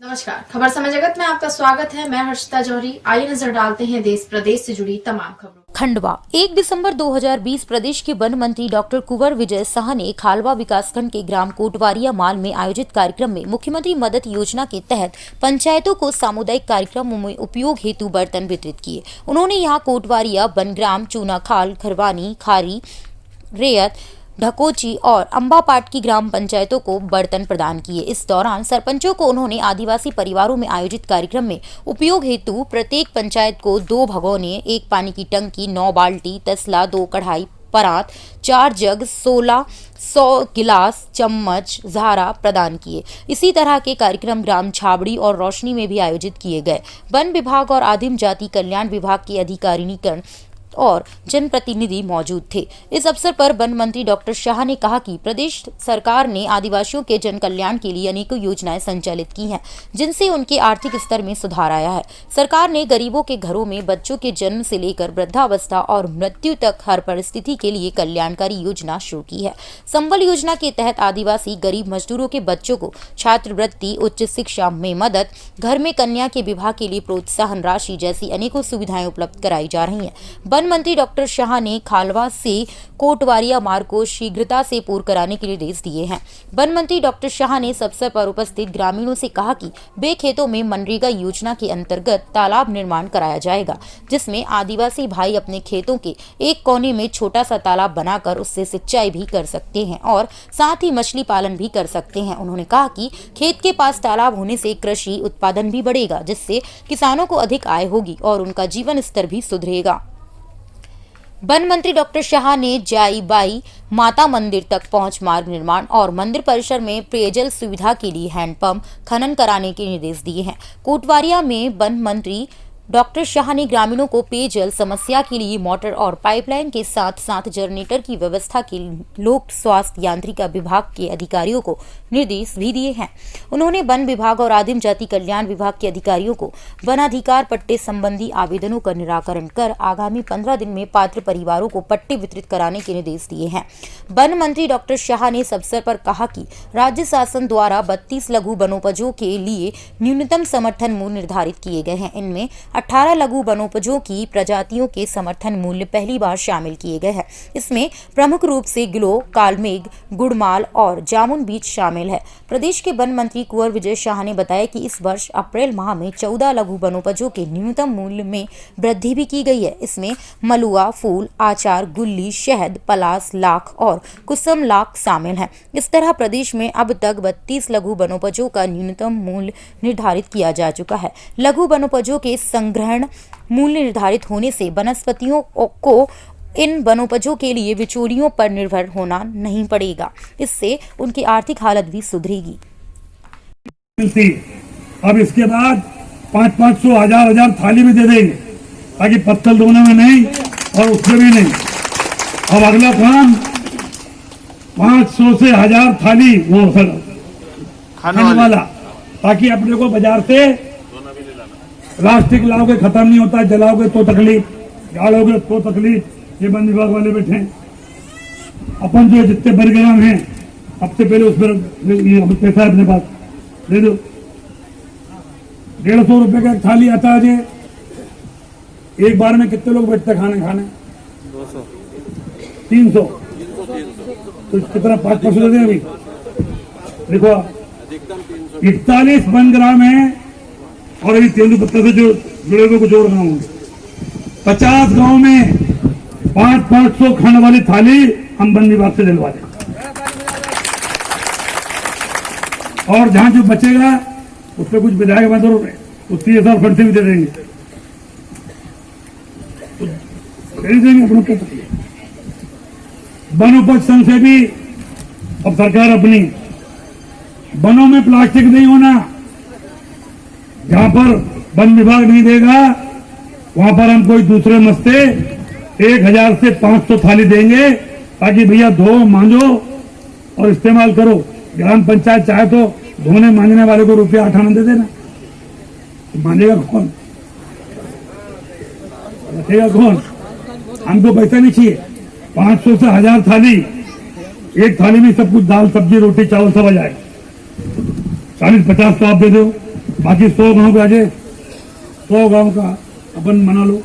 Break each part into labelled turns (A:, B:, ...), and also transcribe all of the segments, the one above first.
A: नमस्कार, खबर समय जगत में आपका स्वागत है। मैं हर्षिता जौहरी। आइए नजर डालते हैं देश प्रदेश से जुड़ी तमाम खबरों।
B: खंडवा 1 दिसंबर 2020 प्रदेश के वन मंत्री डॉक्टर कुंवर विजय शाह ने खालवा विकासखंड के ग्राम कोटवारिया माल में आयोजित कार्यक्रम में मुख्यमंत्री मदद योजना के तहत पंचायतों को सामुदायिक कार्यक्रमों में उपयोग हेतु बर्तन वितरित किए। उन्होंने यहां कोटवारिया, बनग्राम, चूनाखाल, खरवानी, खारी, रेयत, ढकोची और अंबापाट की ग्राम पंचायतों को बर्तन प्रदान किए। इस दौरान सरपंचों को उन्होंने आदिवासी परिवारों में आयोजित कार्यक्रम में उपयोग हेतु प्रत्येक पंचायत को 2 भगोने, 1 पानी की टंकी, 9 बाल्टी, तसला, 2 कढ़ाई, परात, 4 जग, 1600 गिलास, चम्मच, झारा प्रदान किए। इसी तरह के कार्यक्रम ग्राम छाबड़ी और रोशनी में भी आयोजित किए गए। वन विभाग और आदिम जाति कल्याण विभाग की अधिकारिणीगण और जनप्रतिनिधि मौजूद थे। इस अवसर पर वन मंत्री डॉक्टर शाह ने कहा कि प्रदेश सरकार ने आदिवासियों के जन कल्याण के लिए अनेकों योजनाएं संचालित की हैं, जिनसे उनके आर्थिक स्तर में सुधार आया है। सरकार ने गरीबों के घरों में बच्चों के जन्म से लेकर वृद्धावस्था और मृत्यु तक हर परिस्थिति के लिए कल्याणकारी योजना शुरू की है। संबल योजना के तहत आदिवासी गरीब मजदूरों के बच्चों को छात्रवृत्ति, उच्च शिक्षा में मदद, घर में कन्या के विवाह के लिए प्रोत्साहन राशि जैसी अनेकों सुविधाएं उपलब्ध कराई जा रही हैं। वन मंत्री डॉक्टर शाह ने खालवा से कोटवारिया मार्ग को शीघ्रता से पूर्ण कराने के निर्देश दिए हैं। वन मंत्री डॉक्टर शाह ने इस अवसर पर उपस्थित ग्रामीणों से कहा कि वे खेतों में मनरेगा योजना के अंतर्गत तालाब निर्माण कराया जाएगा, जिसमें आदिवासी भाई अपने खेतों के एक कोने में छोटा सा तालाब बनाकर उससे सिंचाई भी कर सकते हैं और साथ ही मछली पालन भी कर सकते हैं। उन्होंने कहा कि खेत के पास तालाब होने से कृषि उत्पादन भी बढ़ेगा, जिससे किसानों को अधिक आय होगी और उनका जीवन स्तर भी सुधरेगा। वन मंत्री डॉक्टर शाह ने जाई बाई माता मंदिर तक पहुंच मार्ग निर्माण और मंदिर परिसर में पेयजल सुविधा के लिए हैंडपंप खनन कराने के निर्देश दिए हैं। कोटवारिया में वन मंत्री डॉक्टर शाह ने ग्रामीणों को पेयजल समस्या के लिए मोटर और पाइपलाइन के साथ साथ जनरेटर की व्यवस्था के लोक स्वास्थ्य यांत्रिका विभाग के अधिकारियों को निर्देश भी दिए हैं। उन्होंने वन विभाग और आदिम जाति कल्याण विभाग के अधिकारियों को वनाधिकार पट्टे संबंधी आवेदनों का निराकरण कर आगामी 15 दिन में पात्र परिवारों को पट्टे वितरित कराने के निर्देश दिए हैं। वन मंत्री डॉक्टर शाह ने इस अवसर पर कहा कि राज्य शासन द्वारा 32 लघु वनोपजों के लिए न्यूनतम समर्थन मूल्य निर्धारित किए गए हैं। इनमें 18 लघु वनोपजों की प्रजातियों के समर्थन मूल्य पहली बार शामिल किए गए हैं। इसमें प्रमुख रूप से गिलो, कालमेघ, गुड़माल और जामुन बीज शामिल है। प्रदेश के वन मंत्री कुंवर विजय शाह ने बताया कि इस वर्ष अप्रैल माह में 14 लघु वनोपजों के न्यूनतम मूल्य में वृद्धि भी की गई है। इसमें मलुआ, फूल, आचार, गुल्ली, शहद, पलास, लाख और कुसुम लाख शामिल हैं। इस तरह प्रदेश में अब तक 32 लघु वनोपजों का न्यूनतम मूल्य निर्धारित किया जा चुका है। लघु वनोपजों के संग्रहण मूल्य निर्धारित होने से वनस्पतियों को इन वनोपजों के लिए बिचौलियों पर निर्भर होना नहीं पड़ेगा। इससे उनकी आर्थिक हालत भी सुधरेगी।
C: अब इसके बाद 500, 1000 थाली में दे देंगे, ताकि पत्थर धोने में नहीं और उसमें भी नहीं। अब अगला काम 500 से 1000 थाली वो खाने वाला, ताकि अपने को बाजार से प्लास्टिक लाओगे खत्म नहीं होता, जलाओगे तो तकलीफ, गाड़ोगे तो तकलीफ। ये वन विभाग वाले बैठे अपन जो जितने बरग्राम हैं, हफ्ते पहले उस पर पैसा अपने पास दे दो। 150 रुपए का एक थाली आता है। एक बार में कितने लोग बैठते खाने 200 300 तो कितना 5% दे दें। अभी देखो 41 वन ग्राम है और अभी तेंदुपत्ता से जो जुड़े हुए को जोड़ रहा हूं। 50 गांव में 500 खाने वाली थाली हम वन विभाग से दिलवा दें, और जहां जो बचेगा उस पर कुछ विधायक मजदूर उसकी हिसाब फंड से भी दे देंगे, तो दे देंगे अपनों को। वन उपज संघ से भी अब सरकार अपनी वनों में प्लास्टिक नहीं होना, जहां पर वन विभाग नहीं देगा वहां पर हम कोई दूसरे मस्ते 1000 से 500 थाली देंगे, ताकि भैया धो, मांजो और इस्तेमाल करो। ग्राम पंचायत चाहे तो धोने मांजने वाले को रुपया 8 आना दे देना, तो मांजेगा कौन, रखेगा कौन? हमको पैसा नहीं चाहिए। 500 से 1000 थाली, एक थाली में सब कुछ दाल, सब्जी, रोटी, चावल सब आ जाए। 40-50 तो आप दे दो, बाकी 100 गांव पे आगे 100 गांव का अपन बना लो,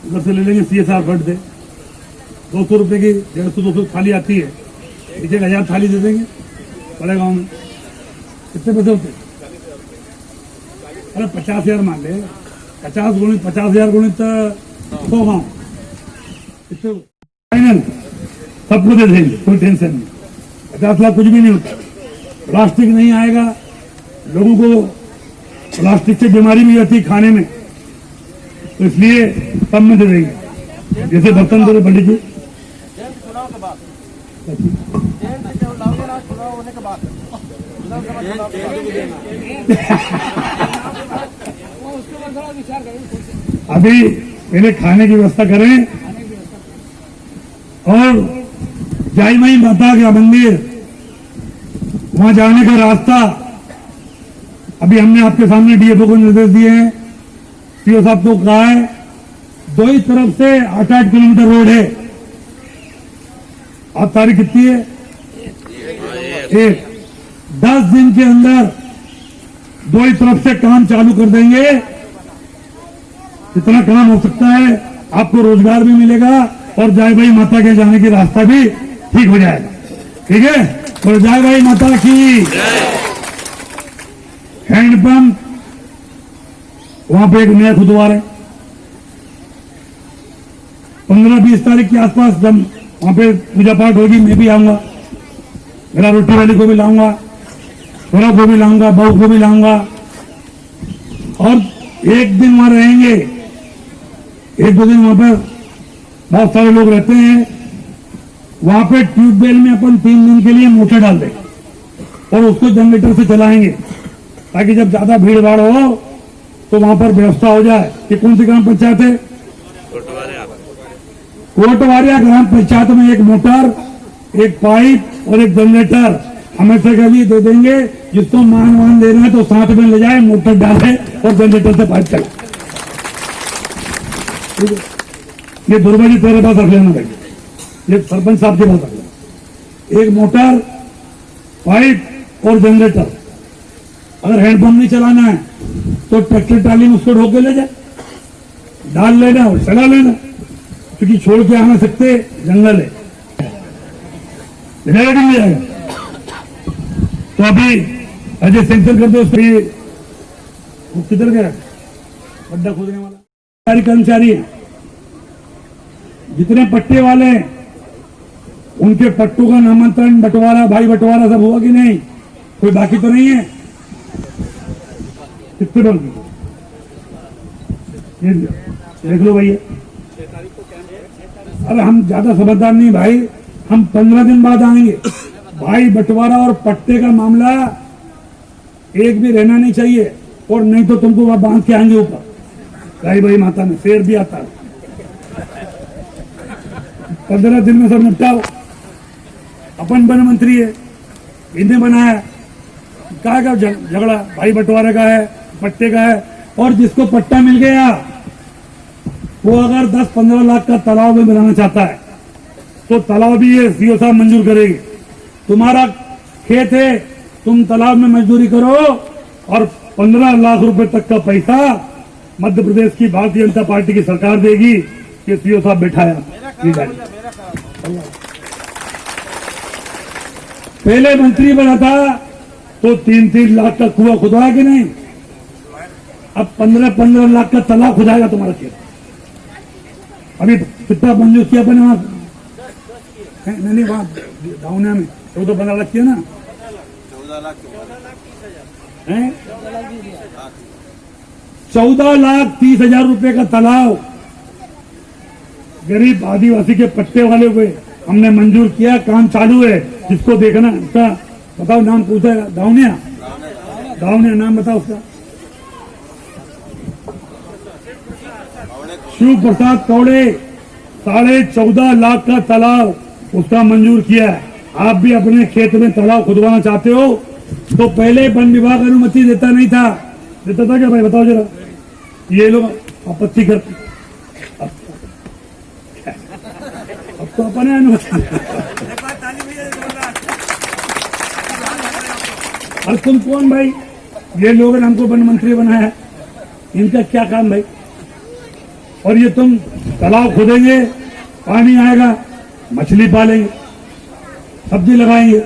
C: उधर से ले लेंगे CSR फंड से 200 रुपए की 150-200 थाली आती है, 1000 थाली दे देंगे बड़े गांव में। कितने पैसे होते? अरे 50,000 मान ले, 50 गुणित 50,000 गुणित 100 गांव, कितने फाइनल सबको दे देंगे, कोई टेंशन नहीं। 50 लाख कुछ भी नहीं होता। प्लास्टिक नहीं आएगा, लोगों को प्लास्टिक से बीमारी भी आती है खाने में, तो इसलिए सब में दे देंगे। जैसे बर्तन दे पंडित जी, अभी पहले खाने की व्यवस्था करें और जाई माई माता का मंदिर, वहां जाने का रास्ता अभी हमने आपके सामने DFO को निर्देश दिए हैं, PO साहब को कहा है, दो ही तरफ से 8-8 किलोमीटर रोड है। आज तारीख कितनी है? 1। 10 दिन के अंदर दो ही तरफ से काम चालू कर देंगे। इतना काम हो सकता है, आपको रोजगार भी मिलेगा और जय भाई माता के जाने की रास्ता भी ठीक हो जाएगा। ठीक है, तो जय भाई माता की। हैंडपंप वहां पे एक नया खुदवार है, 15-20 तारीख के आसपास जब वहां पे पूजा पाठ होगी, मैं भी आऊंगा, मेरा रोटी वाली को भी लाऊंगा, छोरा को भी लाऊंगा, बहू को भी लाऊंगा, और एक दिन वहां रहेंगे। 1-2 दिन वहां पर बहुत सारे लोग रहते हैं। वहां पे ट्यूबवेल में अपन 3 दिन के लिए मोटर डाल दें और उसको जनरेटर से चलाएंगे, ताकि जब ज्यादा भीड़ भाड़ हो तो वहां पर व्यवस्था हो जाए। कि कौन सी ग्राम पंचायत है? कोटवारिया ग्राम पंचायत में एक मोटर, एक पाइप और एक जनरेटर हमेशा के लिए दे देंगे। जिसको मान देना है तो साथ में ले जाए, मोटर डाले और जनरेटर से पाइप चला। ये दुर्गा जी तेरे पास रख लेना भाई, ये सरपंच साहब के पास रख लेना। एक मोटर, पाइप और जनरेटर। अगर हैंडपंप नहीं चलाना है तो ट्रैक्टर ट्राली में उसको ढोक के ले जाए, डाल लेना और चला लेना, क्योंकि छोड़ के आ नहीं सकते, जंगल है। जाएगा कि नहीं जाएगा? तो अभी अजय सेंटर कर दो उसकी। वो किधर गया गड्ढा खोदने वाला? सारी कर्मचारी है, जितने पट्टे वाले हैं उनके पट्टों का नामांतरण, बंटवारा, भाई बंटवारा सब हुआ कि नहीं? कोई बाकी तो नहीं है? कितने बाकी? देख लो भैया, अरे हम ज्यादा समझदार नहीं भाई, हम 15 दिन बाद आएंगे। भाई बंटवारा और पट्टे का मामला एक भी रहना नहीं चाहिए, और नहीं तो तुमको वहां बांध के आएंगे ऊपर। गाई भाई माता में शेर भी आता है। 15 दिन में सब निपटाओ। अपन वन मंत्री है, इन्हें बनाया, कहा का झगड़ा भाई बंटवारे का है, पट्टे का है। और जिसको पट्टा मिल गया वो अगर 10-15 लाख का तालाब में बनाना चाहता है तो तालाब भी ये सीओ साहब मंजूर करेगी। तुम्हारा खेत है, तुम तालाब में मजदूरी करो और 15 लाख रुपए तक का पैसा मध्य प्रदेश की भारतीय जनता पार्टी की सरकार देगी। ये सीओ साहब बैठाया। पहले मंत्री बना था तो 3-3 लाख का कुआं खुदवाया कि नहीं? अब 15-15 लाख का तालाब खुदाएगा तुम्हारा खेत। अभी कितना मंजूर किया अपने वहां? नहीं, वहां दाउनिया में 14-15 लाख किया ना? 14,30,000 रुपए का तालाब गरीब आदिवासी के पट्टे वाले को हमने मंजूर किया। काम चालू है, जिसको देखना उसका बताओ, नाम पूछा? दाउनिया नाम बताओ उसका। शिव प्रसाद कौड़े 14.5 लाख का तालाब उसका मंजूर किया है। आप भी अपने खेत में तालाब खुदवाना चाहते हो तो पहले वन विभाग अनुमति देता नहीं था, देता था क्या भाई? बताओ जरा। ये लोग आपत्ति करते, अब तो अपने अनुमति। और तुम कौन भाई? ये लोगों ने हमको वन मंत्री बनाया, इनका क्या काम भाई? और ये तुम तालाब खोदेंगे, पानी आएगा, मछली पालेंगे, सब्जी लगाएंगे,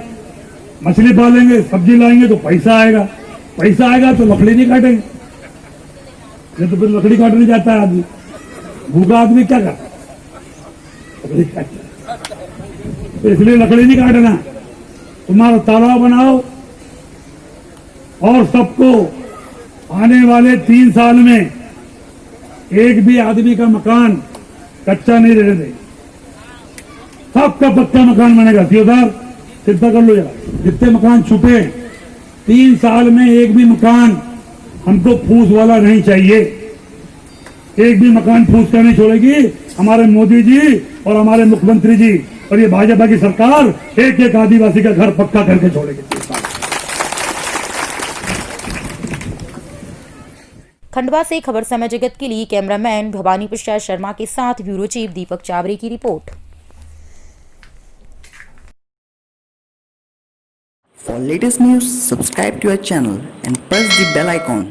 C: मछली पालेंगे, सब्जी लाएंगे तो पैसा आएगा, पैसा आएगा तो लकड़ी नहीं काटेंगे। ये तो फिर लकड़ी काटने जाता है आदमी, भूखा आदमी क्या करता? लकड़ी काटता, तो इसलिए लकड़ी नहीं काटना, तुम्हारा तालाब बनाओ और सबको आने वाले 3 साल में एक भी आदमी का मकान कच्चा नहीं रहने देंगे, सबका पक्का मकान बनेगा। सीओदार चिंता कर लो यार, जितने मकान छूटे 3 साल में एक भी मकान हमको फूस वाला नहीं चाहिए, एक भी मकान फूस का नहीं छोड़ेगी हमारे मोदी जी और हमारे मुख्यमंत्री जी और ये भाजपा की सरकार। एक एक आदिवासी का घर पक्का करके छोड़ेगी।
B: खंडवा से खबर समय जगत के लिए कैमरामैन भवानी प्रसाद शर्मा के साथ ब्यूरो चीफ दीपक चावरे की report.
D: For latest news, subscribe to our channel and press the bell icon.